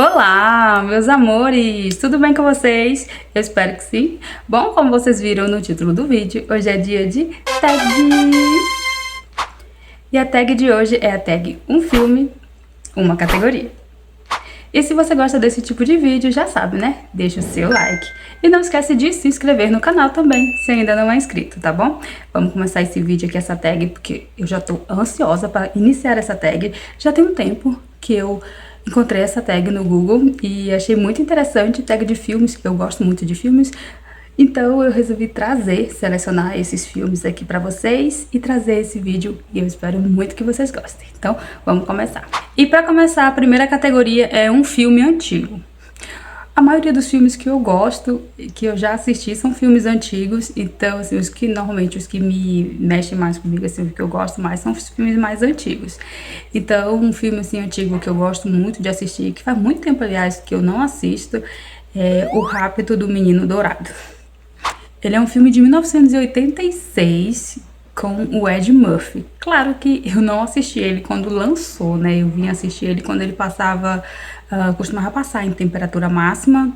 Olá, meus amores! Tudo bem com vocês? Eu espero que sim. Bom, como vocês viram no título do vídeo, hoje é dia de tag. E a tag de hoje é a tag um filme, uma categoria. E se você gosta desse tipo de vídeo, já sabe, né? Deixa o seu like. E não esquece de se inscrever no canal também, se ainda não é inscrito, tá bom? Vamos começar esse vídeo aqui, essa tag, porque eu já tô ansiosa para iniciar essa tag. Já tem um tempo que eu encontrei essa tag no Google e achei muito interessante, tag de filmes, eu gosto muito de filmes. Então eu resolvi selecionar esses filmes aqui pra vocês e trazer esse vídeo e eu espero muito que vocês gostem. Então vamos começar. E pra começar, a primeira categoria é um filme antigo. A maioria dos filmes que eu gosto, que eu já assisti, são filmes antigos, então assim, os que me mexem mais comigo, assim, o que eu gosto mais são os filmes mais antigos. Então um filme assim antigo que eu gosto muito de assistir, que faz muito tempo aliás que eu não assisto, é O Rapto do Menino Dourado. Ele é um filme de 1986 com o Ed Murphy. Claro que eu não assisti ele quando lançou, né? Eu vim assistir ele quando ele costumava passar em temperatura máxima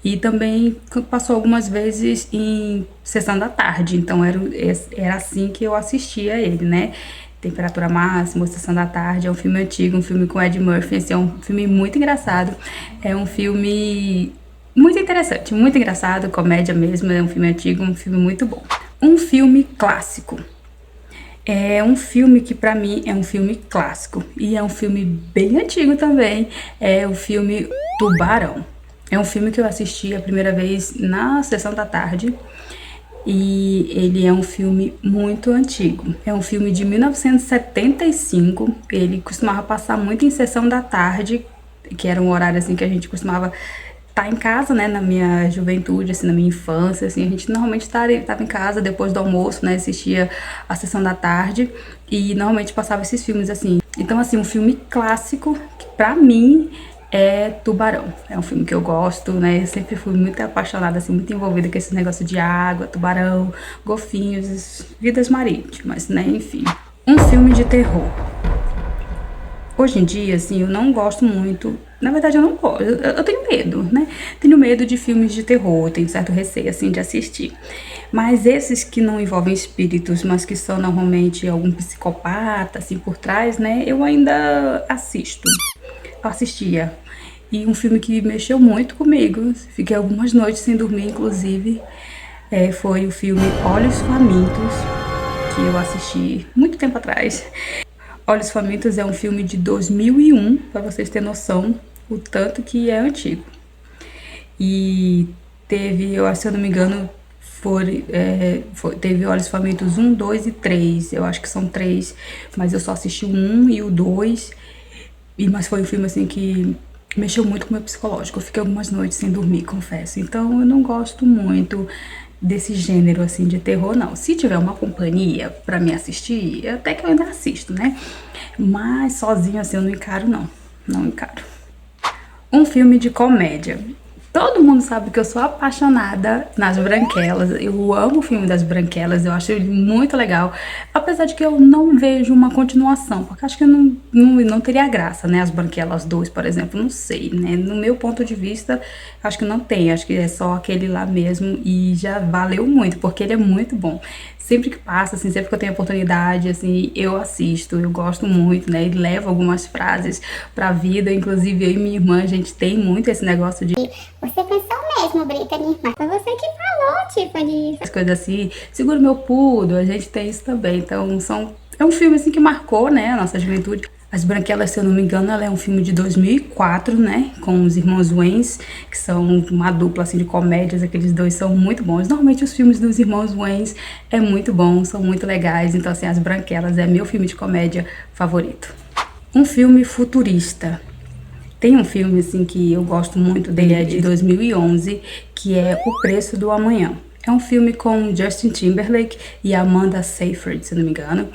e também passou algumas vezes em sessão da tarde. Então era assim que eu assistia ele, né? Temperatura máxima, sessão da tarde. É um filme antigo, um filme com Ed Murphy. Esse é um filme muito engraçado. É um filme muito interessante, muito engraçado, comédia mesmo, é um filme antigo, um filme muito bom. Um filme clássico. É um filme que pra mim é um filme clássico e é um filme bem antigo também, é o filme Tubarão. É um filme que eu assisti a primeira vez na sessão da tarde e ele é um filme muito antigo. É um filme de 1975, ele costumava passar muito em sessão da tarde, que era um horário assim que a gente costumava tá em casa, né, na minha juventude, assim, na minha infância, assim, a gente normalmente tava em casa depois do almoço, né, assistia a sessão da tarde e normalmente passava esses filmes, assim. Então, assim, um filme clássico que pra mim é Tubarão. É um filme que eu gosto, né, eu sempre fui muito apaixonada, assim, muito envolvida com esse negócio de água, tubarão, golfinhos, vidas marítimas, né, enfim. Um filme de terror. Hoje em dia, assim, eu não gosto muito. Na verdade, eu não gosto. Eu tenho medo, né? Tenho medo de filmes de terror, tenho certo receio, assim, de assistir. Mas esses que não envolvem espíritos, mas que são normalmente algum psicopata, assim, por trás, né? Eu ainda assisto. Eu assistia. E um filme que mexeu muito comigo, fiquei algumas noites sem dormir, inclusive, foi o filme Olhos Famintos, que eu assisti muito tempo atrás. Olhos Famintos é um filme de 2001, para vocês terem noção o tanto que é antigo. E teve, se eu não me engano, teve Olhos Famintos 1, 2 e 3. Eu acho que são 3, mas eu só assisti o 1 e o 2. Mas foi um filme assim que mexeu muito com o meu psicológico. Eu fiquei algumas noites sem dormir, confesso. Então eu não gosto muito desse gênero assim de terror, não. Se tiver uma companhia pra me assistir, até que eu ainda assisto, né? Mas sozinho assim eu não encaro, não. Não encaro. Um filme de comédia. Todo mundo sabe que eu sou apaixonada nas Branquelas. Eu amo o filme das Branquelas, eu acho ele muito legal. Apesar de que eu não vejo uma continuação, porque acho que não teria graça, né? As Branquelas 2, por exemplo, não sei, né? No meu ponto de vista, acho que não tem. Acho que é só aquele lá mesmo e já valeu muito, porque ele é muito bom. Sempre que passa, assim, sempre que eu tenho oportunidade, assim, eu assisto, eu gosto muito, né? E levo algumas frases pra vida, inclusive eu e minha irmã, a gente tem muito esse negócio de você pensou mesmo, Brita, minha irmã. Foi você que falou, Tiffany. as coisas assim, segura meu pudo, a gente tem isso também. Então, é um filme assim que marcou, né, a nossa juventude. As Branquelas, se eu não me engano, ela é um filme de 2004, né, com os irmãos Wayans, que são uma dupla assim de comédias, aqueles dois são muito bons. Normalmente os filmes dos irmãos Wayans é muito bom, são muito legais. Então, assim, As Branquelas é meu filme de comédia favorito. Um filme futurista. Tem um filme, assim, que eu gosto muito dele, é de 2011, que é O Preço do Amanhã. É um filme com Justin Timberlake e Amanda Seyfried, se não me engano.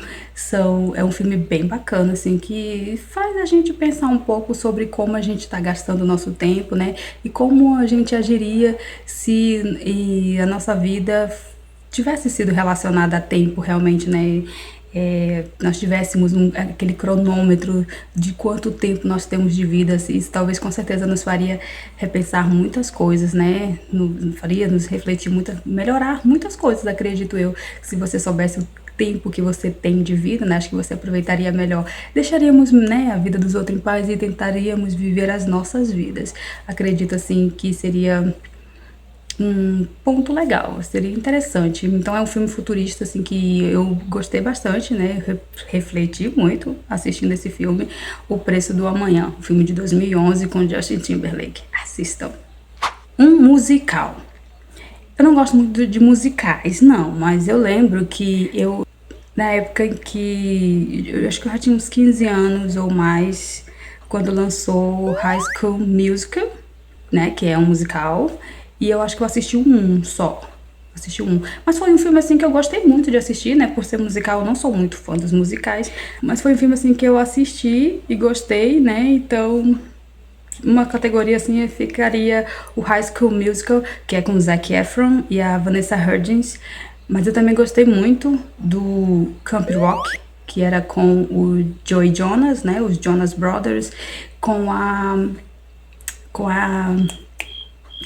É um filme bem bacana, assim, que faz a gente pensar um pouco sobre como a gente tá gastando o nosso tempo, né? E como a gente agiria se a nossa vida tivesse sido relacionada a tempo, realmente, né? nós tivéssemos aquele cronômetro de quanto tempo nós temos de vida, isso talvez com certeza nos faria repensar muitas coisas, né? Faria nos refletir melhorar muitas coisas, acredito eu. Se você soubesse o tempo que você tem de vida, né? Acho que você aproveitaria melhor. Deixaríamos, né, a vida dos outros em paz e tentaríamos viver as nossas vidas. Acredito, assim, que seria um ponto legal, seria interessante. Então é um filme futurista, assim, que eu gostei bastante, né? Refleti muito assistindo esse filme, O Preço do Amanhã, um filme de 2011 com Justin Timberlake. Assistam. Um musical. Eu não gosto muito de musicais, não, mas eu lembro que na época em que, eu acho que eu já tinha uns 15 anos ou mais, quando lançou High School Musical, né, que é um musical, e eu acho que eu assisti um só. Assisti um. Mas foi um filme, assim, que eu gostei muito de assistir, né, por ser musical, eu não sou muito fã dos musicais, mas foi um filme, assim, que eu assisti e gostei, né, então uma categoria, assim, ficaria o High School Musical, que é com o Zac Efron e a Vanessa Hudgens, mas eu também gostei muito do Camp Rock, que era com o Joey Jonas, né, os Jonas Brothers, com a... Qual é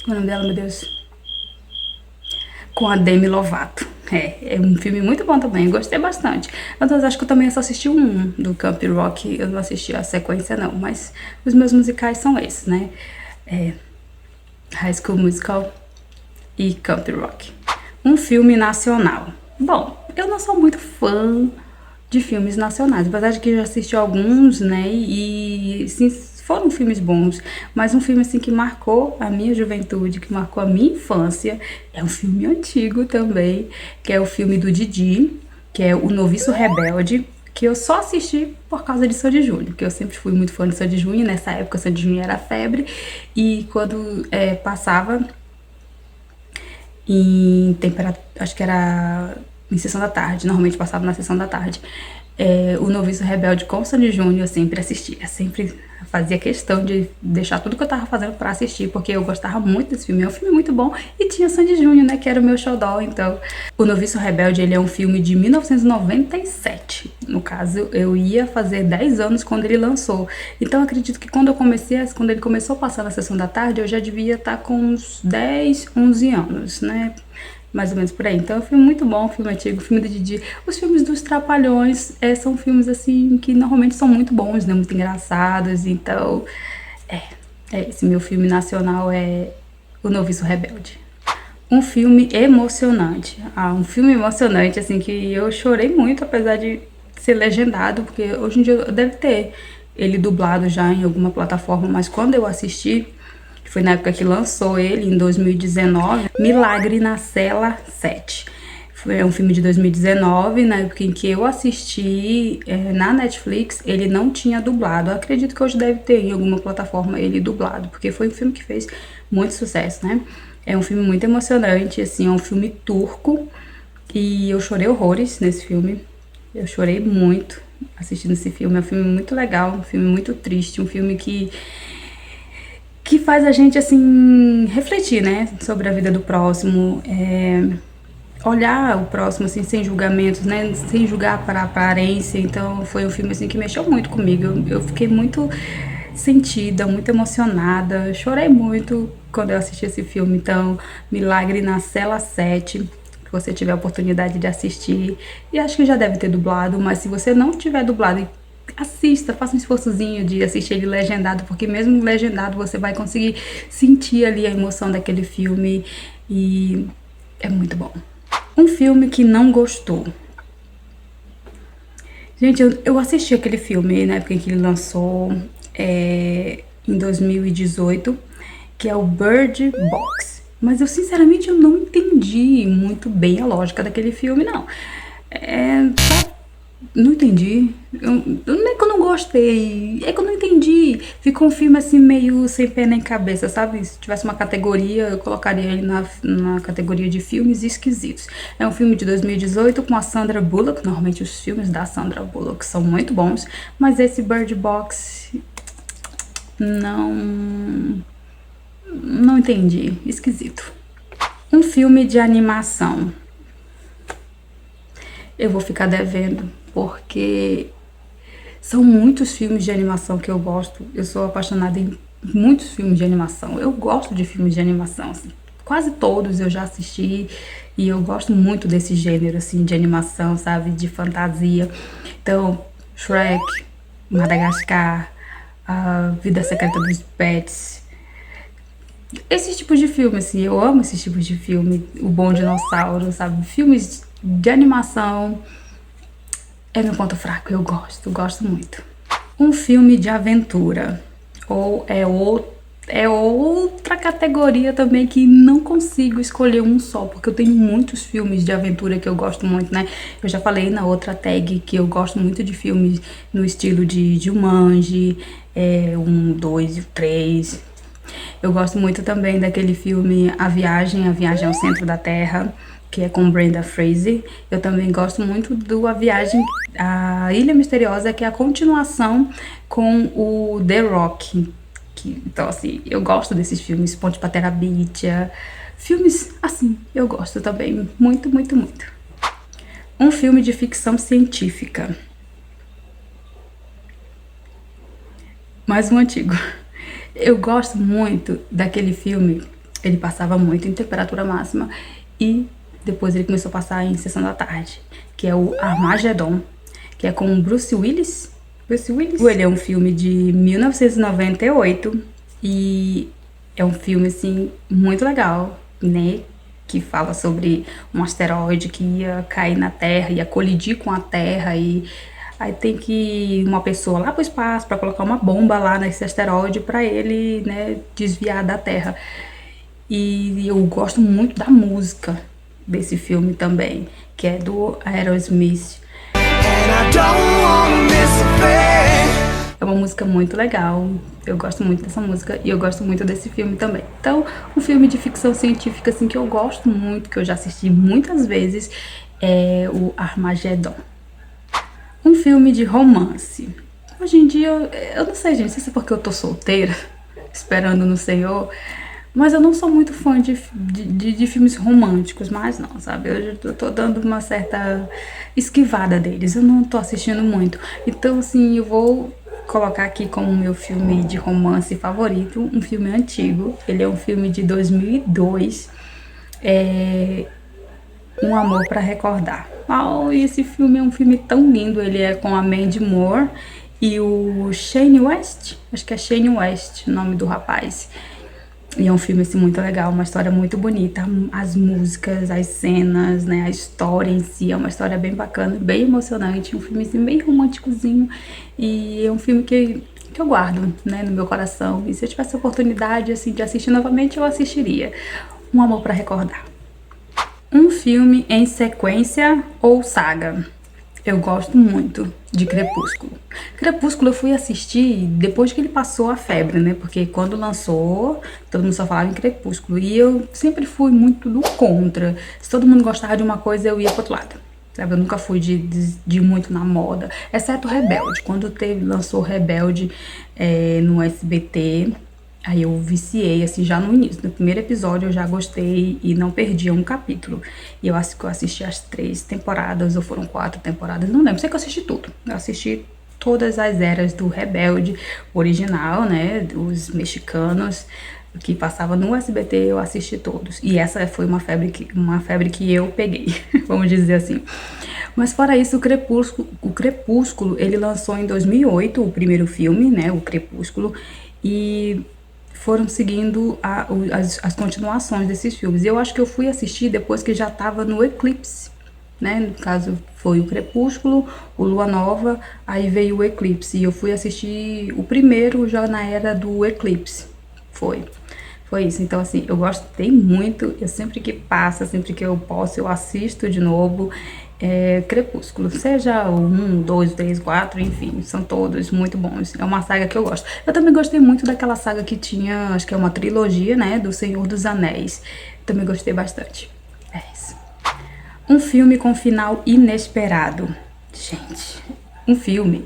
o nome dela, meu Deus? Com a Demi Lovato. É um filme muito bom também, gostei bastante. Mas acho que eu também só assisti um do Camp Rock, eu não assisti a sequência não, mas os meus musicais são esses, né? High School Musical e Camp Rock. Um filme nacional. Bom, eu não sou muito fã de filmes nacionais, apesar de que eu já assisti alguns, né, e sim, foram filmes bons, mas um filme assim que marcou a minha juventude, que marcou a minha infância, é um filme antigo também, que é o filme do Didi, que é O Noviço Rebelde, que eu só assisti por causa de Sandy Júnior, porque eu sempre fui muito fã de Sandy Júnior, nessa época Sandy Júnior era febre, e quando passava em temperatura, acho que era em sessão da tarde, normalmente passava na sessão da tarde, O Noviço Rebelde com Sandy Júnior, eu sempre assistia, sempre fazia questão de deixar tudo que eu tava fazendo pra assistir, porque eu gostava muito desse filme, é um filme muito bom, e tinha Sandy Júnior, né, que era o meu xodó. Então, O Noviço Rebelde, ele é um filme de 1997, no caso, eu ia fazer 10 anos quando ele lançou, então acredito que quando ele começou a passar na sessão da tarde, eu já devia estar com uns 10, 11 anos, né, mais ou menos por aí. Então é um filme muito bom, um filme antigo, filme do Didi. Os filmes dos Trapalhões são filmes, assim, que normalmente são muito bons, né, muito engraçados. Então, esse meu filme nacional é O Noviço Rebelde. Um filme emocionante. Um filme emocionante, assim, que eu chorei muito, apesar de ser legendado, porque hoje em dia deve ter ele dublado já em alguma plataforma, mas quando eu assisti, foi na época que lançou ele, em 2019, Milagre na Cela 7. Foi um filme de 2019, na época em que eu assisti na Netflix, ele não tinha dublado. Eu acredito que hoje deve ter em alguma plataforma ele dublado, porque foi um filme que fez muito sucesso, né? É um filme muito emocionante, assim, é um filme turco, e eu chorei horrores nesse filme. Eu chorei muito assistindo esse filme. É um filme muito legal, um filme muito triste, um filme que faz a gente, assim, refletir, né, sobre a vida do próximo, olhar o próximo, assim, sem julgamentos, né, sem julgar para a aparência. Então foi um filme, assim, que mexeu muito comigo. Eu fiquei muito sentida, muito emocionada, chorei muito quando eu assisti esse filme. Então, Milagre na Cela 7, se você tiver a oportunidade de assistir, e acho que já deve ter dublado, mas se você não tiver dublado, assista, faça um esforçozinho de assistir ele legendado, porque mesmo legendado você vai conseguir sentir ali a emoção daquele filme, e é muito bom. Um filme que não gostou. Gente, eu assisti aquele filme na época em que ele lançou, em 2018, que é o Bird Box. Mas eu, sinceramente, eu não entendi muito bem a lógica daquele filme, não. Não entendi. Não é que eu não gostei, é que eu não entendi. Ficou um filme assim meio sem pé nem cabeça, sabe? Se tivesse uma categoria, eu colocaria ele na categoria de filmes esquisitos. É um filme de 2018 com a Sandra Bullock. Normalmente os filmes da Sandra Bullock são muito bons, mas esse Bird Box não entendi. Esquisito. Um filme de animação. Eu vou ficar devendo porque são muitos filmes de animação que eu gosto. Eu sou apaixonada em muitos filmes de animação. Eu gosto de filmes de animação, assim. Quase todos eu já assisti e eu gosto muito desse gênero, assim, de animação, sabe? De fantasia. Então, Shrek, Madagascar, A Vida Secreta dos Pets. Esses tipos de filme, assim, eu amo esses tipos de filme. O Bom Dinossauro, sabe? Filmes de animação é meu ponto fraco, eu gosto muito. Um filme de aventura, ou é outra categoria também que não consigo escolher um só, porque eu tenho muitos filmes de aventura que eu gosto muito, né? Eu já falei na outra tag que eu gosto muito de filmes no estilo de Jumanji, 1, 2 e 3. Eu gosto muito também daquele filme A Viagem ao Centro da Terra, que é com Brenda Fraser. Eu também gosto muito do A Viagem à Ilha Misteriosa, que é a continuação com o The Rock. Então, assim, eu gosto desses filmes, Ponte pra Terabithia. Filmes, assim, eu gosto também. Muito, muito, muito. Um filme de ficção científica. Mais um antigo. Eu gosto muito daquele filme. Ele passava muito em temperatura máxima e depois ele começou a passar em sessão da tarde, que é o Armageddon, que é com Bruce Willis. Ele é um filme de 1998 e é um filme, assim, muito legal, né? Que fala sobre um asteroide que ia cair na Terra, ia colidir com a Terra e aí tem que ir uma pessoa lá pro espaço para colocar uma bomba lá nesse asteroide para ele, né, desviar da Terra. E eu gosto muito da música desse filme também, que é do Aerosmith. É uma música muito legal, eu gosto muito dessa música e eu gosto muito desse filme também. Então, um filme de ficção científica, assim, que eu gosto muito, que eu já assisti muitas vezes, é o Armageddon. Um filme de romance. Hoje em dia, eu não sei, gente, não sei se é porque eu tô solteira, esperando no Senhor, mas eu não sou muito fã de filmes românticos, mas não, sabe? Eu tô dando uma certa esquivada deles, eu não tô assistindo muito. Então, assim, eu vou colocar aqui como meu filme de romance favorito, um filme antigo. Ele é um filme de 2002, Um Amor pra Recordar. E esse filme é um filme tão lindo, ele é com a Mandy Moore e o Shane West, acho que é Shane West o nome do rapaz. E é um filme, assim, muito legal, uma história muito bonita, as músicas, as cenas, né, a história em si, é uma história bem bacana, bem emocionante, um filme, assim, bem românticozinho, e é um filme que eu guardo, né, no meu coração, e se eu tivesse a oportunidade, assim, de assistir novamente, eu assistiria. Um Amor pra Recordar. Um filme em sequência ou saga. Eu gosto muito de Crepúsculo. Crepúsculo eu fui assistir depois que ele passou a febre, né? Porque quando lançou, todo mundo só falava em Crepúsculo. E eu sempre fui muito do contra. Se todo mundo gostava de uma coisa, eu ia pro outro lado. Sabe? Eu nunca fui de muito na moda. Exceto Rebelde. Quando lançou Rebelde no SBT... Aí eu viciei, assim, já no início. No primeiro episódio eu já gostei e não perdia um capítulo. E eu acho que eu assisti as 3 temporadas, ou foram 4 temporadas, não lembro. Sei que eu assisti tudo. Eu assisti todas as eras do Rebelde original, né, dos mexicanos, que passava no SBT, eu assisti todos. E essa foi uma febre que eu peguei, vamos dizer assim. Mas fora isso, o Crepúsculo, ele lançou em 2008, o primeiro filme, né, o Crepúsculo, e foram seguindo as continuações desses filmes. Eu acho que eu fui assistir depois que já tava no eclipse, né? No caso, foi o Crepúsculo, o Lua Nova, aí veio o eclipse. E eu fui assistir o primeiro já na era do eclipse. Foi isso. Então, assim, eu gostei muito. Eu sempre que passa, sempre que eu posso, eu assisto de novo. Crepúsculo, seja o 1, 2, 3, 4, enfim, são todos muito bons. É uma saga que eu gosto. Eu também gostei muito daquela saga que tinha, acho que é uma trilogia, né, do Senhor dos Anéis. Também gostei bastante. É isso. Um filme com final inesperado. Gente, um filme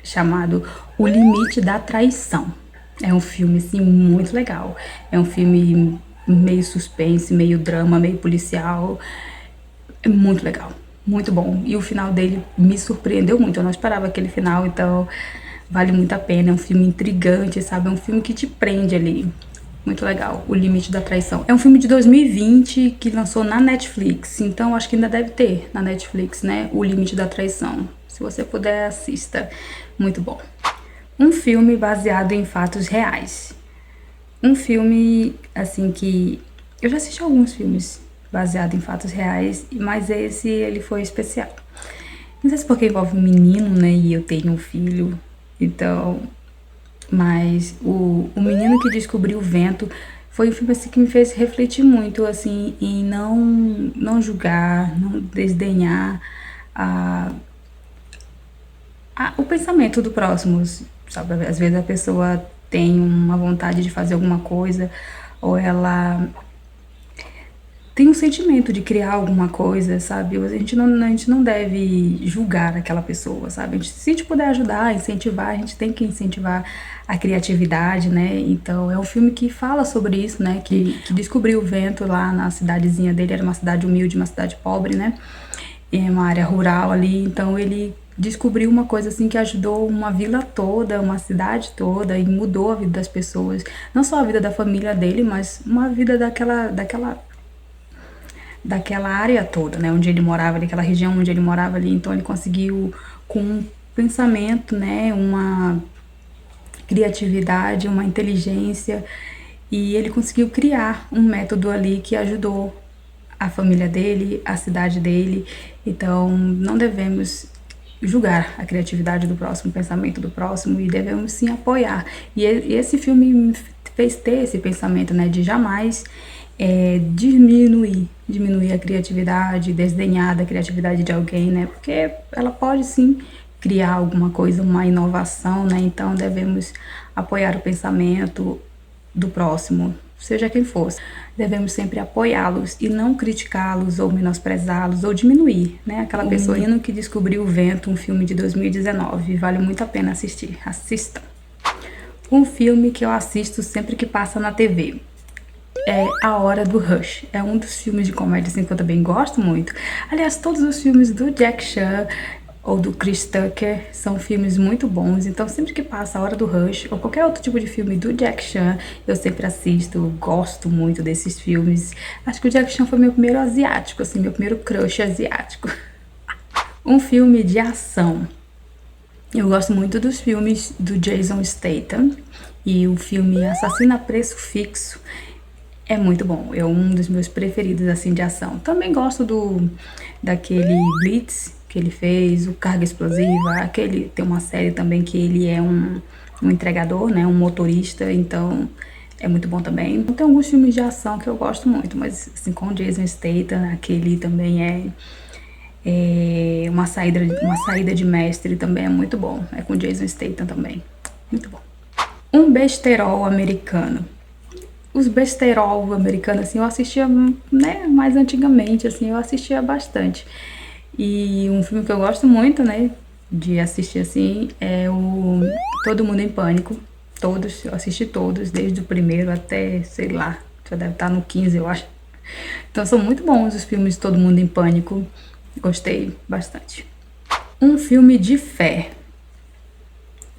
chamado O Limite da Traição. É um filme, assim, muito legal. É um filme meio suspense, meio drama, meio policial. É muito legal. muito bom. E o final dele me surpreendeu muito. Eu não esperava aquele final, então vale muito a pena. É um filme intrigante, sabe? É um filme que te prende ali. Muito legal. O Limite da Traição. É um filme de 2020 que lançou na Netflix. Então acho que ainda deve ter na Netflix, né? O Limite da Traição. Se você puder, assista. Muito bom. Um filme baseado em fatos reais. Um filme, assim, que... Eu já assisti alguns filmes baseados em fatos reais, mas esse, ele foi especial. Não sei se porque envolve um menino, né, e eu tenho um filho, então... Mas o Menino que Descobriu o Vento foi um filme, assim, que me fez refletir muito, assim, em não julgar, não desdenhar o pensamento do próximo, sabe? Às vezes a pessoa tem uma vontade de fazer alguma coisa, ou ela tem um sentimento de criar alguma coisa, sabe? A gente não deve julgar aquela pessoa, sabe? Se a gente puder ajudar, incentivar, a gente tem que incentivar a criatividade, né? Então, é um filme que fala sobre isso, né? Que descobriu o vento lá na cidadezinha dele, era uma cidade humilde, uma cidade pobre, né? Em uma área rural ali, então ele descobriu uma coisa assim que ajudou uma vila toda, uma cidade toda e mudou a vida das pessoas, não só a vida da família dele, mas uma vida daquela área toda, né, onde ele morava, daquela região onde ele morava ali. Então ele conseguiu, com um pensamento, né, uma criatividade, uma inteligência, e ele conseguiu criar um método ali que ajudou a família dele, a cidade dele. Então não devemos julgar a criatividade do próximo, o pensamento do próximo, e devemos sim apoiar. E esse filme me fez ter esse pensamento, né, de jamais diminuir a criatividade, desdenhar da criatividade de alguém, né, porque ela pode sim criar alguma coisa, uma inovação, né, então devemos apoiar o pensamento do próximo, seja quem for. Devemos sempre apoiá-los e não criticá-los ou menosprezá-los ou diminuir, né? Aquela pessoa. O Menino que Descobriu o Vento, um filme de 2019, vale muito a pena assistir. Assistam. Um filme que eu assisto sempre que passa na TV é A Hora do Rush. É um dos filmes de comédia assim, que eu também gosto muito. Aliás, todos os filmes do Jack Chan ou do Chris Tucker são filmes muito bons. Então sempre que passa A Hora do Rush ou qualquer outro tipo de filme do Jack Chan, eu sempre assisto, gosto muito desses filmes. Acho que o Jack Chan foi meu primeiro asiático, assim, meu primeiro crush asiático. Um filme de ação. Eu gosto muito dos filmes do Jason Statham, e o filme Assassino a Preço Fixo é muito bom, é um dos meus preferidos, assim, de ação. Também gosto daquele Blitz que ele fez, o Carga Explosiva, tem uma série também que ele é um entregador, né, um motorista, então é muito bom também. Tem alguns filmes de ação que eu gosto muito, mas assim, com o Jason Statham, aquele também uma saída de mestre, também é muito bom, é com o Jason Statham também, muito bom. Um besterol americano. Os besterol americanos, assim, eu assistia, né, mais antigamente, assim, eu assistia bastante. E um filme que eu gosto muito, né, de assistir, assim, é o Todo Mundo em Pânico. Todos, eu assisti todos, desde o primeiro até, sei lá, já deve estar no 15, eu acho. Então são muito bons os filmes de Todo Mundo em Pânico. Gostei bastante. Um filme de fé.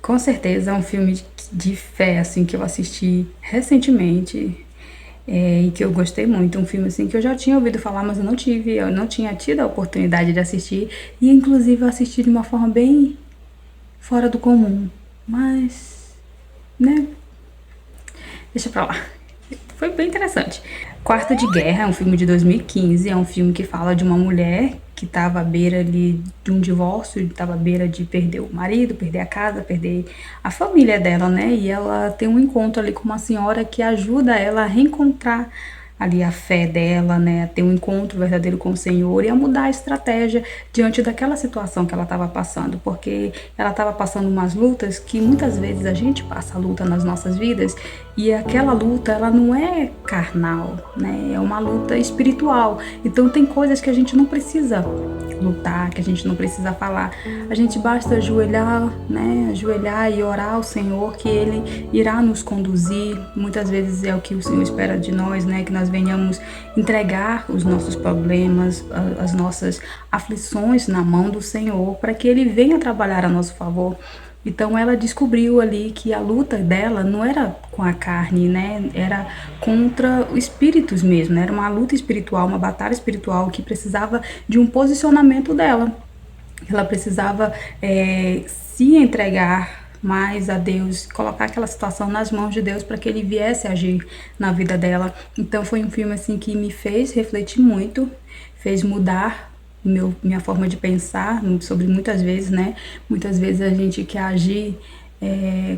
Com certeza é um filme de fé, assim, que eu assisti recentemente, e que eu gostei muito. Um filme, assim, que eu já tinha ouvido falar, mas eu não tinha tido a oportunidade de assistir. E, inclusive, eu assisti de uma forma bem fora do comum. Mas, né, deixa pra lá. Foi bem interessante. Quarto de Guerra é um filme de 2015, é um filme que fala de uma mulher que estava à beira ali de um divórcio, estava à beira de perder o marido, perder a casa, perder a família dela, né? E ela tem um encontro ali com uma senhora que ajuda ela a reencontrar ali a fé dela, né, a ter um encontro verdadeiro com o Senhor e a mudar a estratégia diante daquela situação que ela estava passando, porque ela estava passando umas lutas que muitas vezes a gente passa a luta nas nossas vidas, e aquela luta, ela não é carnal, né, é uma luta espiritual. Então tem coisas que a gente não precisa lutar, que a gente não precisa falar. A gente basta ajoelhar, né? Ajoelhar e orar ao Senhor, que Ele irá nos conduzir. Muitas vezes é o que o Senhor espera de nós, né? Que nós venhamos entregar os nossos problemas, as nossas aflições na mão do Senhor, para que Ele venha trabalhar a nosso favor. Então ela descobriu ali que a luta dela não era com a carne, né? Era contra os espíritos mesmo, né? Era uma luta espiritual, uma batalha espiritual que precisava de um posicionamento dela. Ela precisava se entregar mais a Deus, colocar aquela situação nas mãos de Deus para que Ele viesse agir na vida dela. Então foi um filme assim que me fez refletir muito, fez mudar minha forma de pensar sobre muitas vezes, né? Muitas vezes a gente quer agir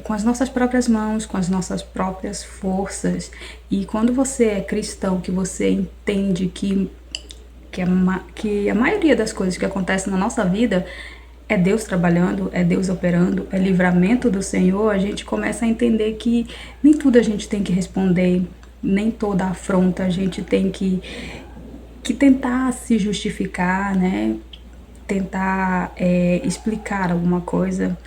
com as nossas próprias mãos, com as nossas próprias forças. E quando você é cristão, que você entende que a maioria das coisas que acontecem na nossa vida é Deus trabalhando, é Deus operando, é livramento do Senhor, a gente começa a entender que nem tudo a gente tem que responder, nem toda afronta a gente tem que tentar se justificar, né? Tentar explicar alguma coisa,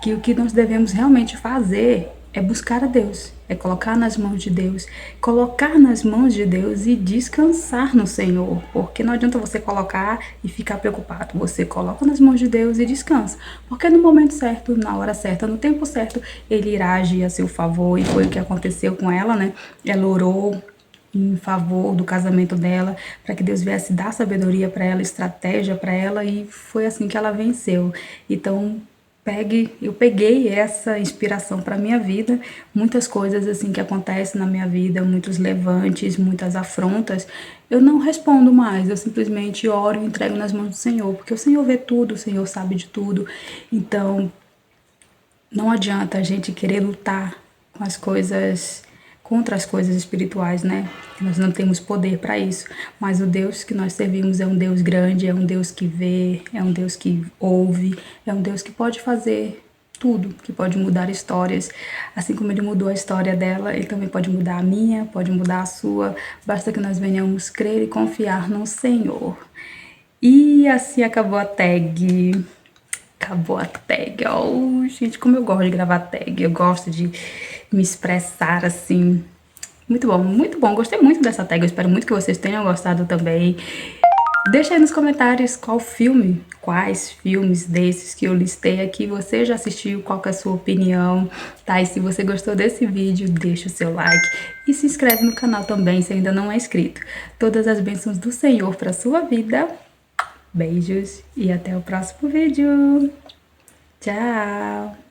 que o que nós devemos realmente fazer é buscar a Deus, é colocar nas mãos de Deus, colocar nas mãos de Deus e descansar no Senhor, porque não adianta você colocar e ficar preocupado, você coloca nas mãos de Deus e descansa, porque no momento certo, na hora certa, no tempo certo, Ele irá agir a seu favor, e foi o que aconteceu com ela, né? Ela orou em favor do casamento dela, para que Deus viesse dar sabedoria para ela, estratégia para ela, e foi assim que ela venceu. Então, eu peguei essa inspiração para minha vida, muitas coisas assim que acontecem na minha vida, muitos levantes, muitas afrontas, eu não respondo mais, eu simplesmente oro e entrego nas mãos do Senhor, porque o Senhor vê tudo, o Senhor sabe de tudo. Então, não adianta a gente querer lutar com as coisas, contra as coisas espirituais, né? Nós não temos poder para isso, mas o Deus que nós servimos é um Deus grande, é um Deus que vê, é um Deus que ouve, é um Deus que pode fazer tudo, que pode mudar histórias. Assim como Ele mudou a história dela, Ele também pode mudar a minha, pode mudar a sua, basta que nós venhamos crer e confiar no Senhor. E assim acabou a tag. Acabou a tag. Oh, gente, como eu gosto de gravar tag. Eu gosto de me expressar assim. Muito bom, muito bom. Gostei muito dessa tag. Eu espero muito que vocês tenham gostado também. Deixa aí nos comentários quais filmes desses que eu listei aqui você já assistiu, qual que é a sua opinião, tá? E se você gostou desse vídeo, deixa o seu like e se inscreve no canal também se ainda não é inscrito. Todas as bênçãos do Senhor para sua vida. Beijos e até o próximo vídeo. Tchau!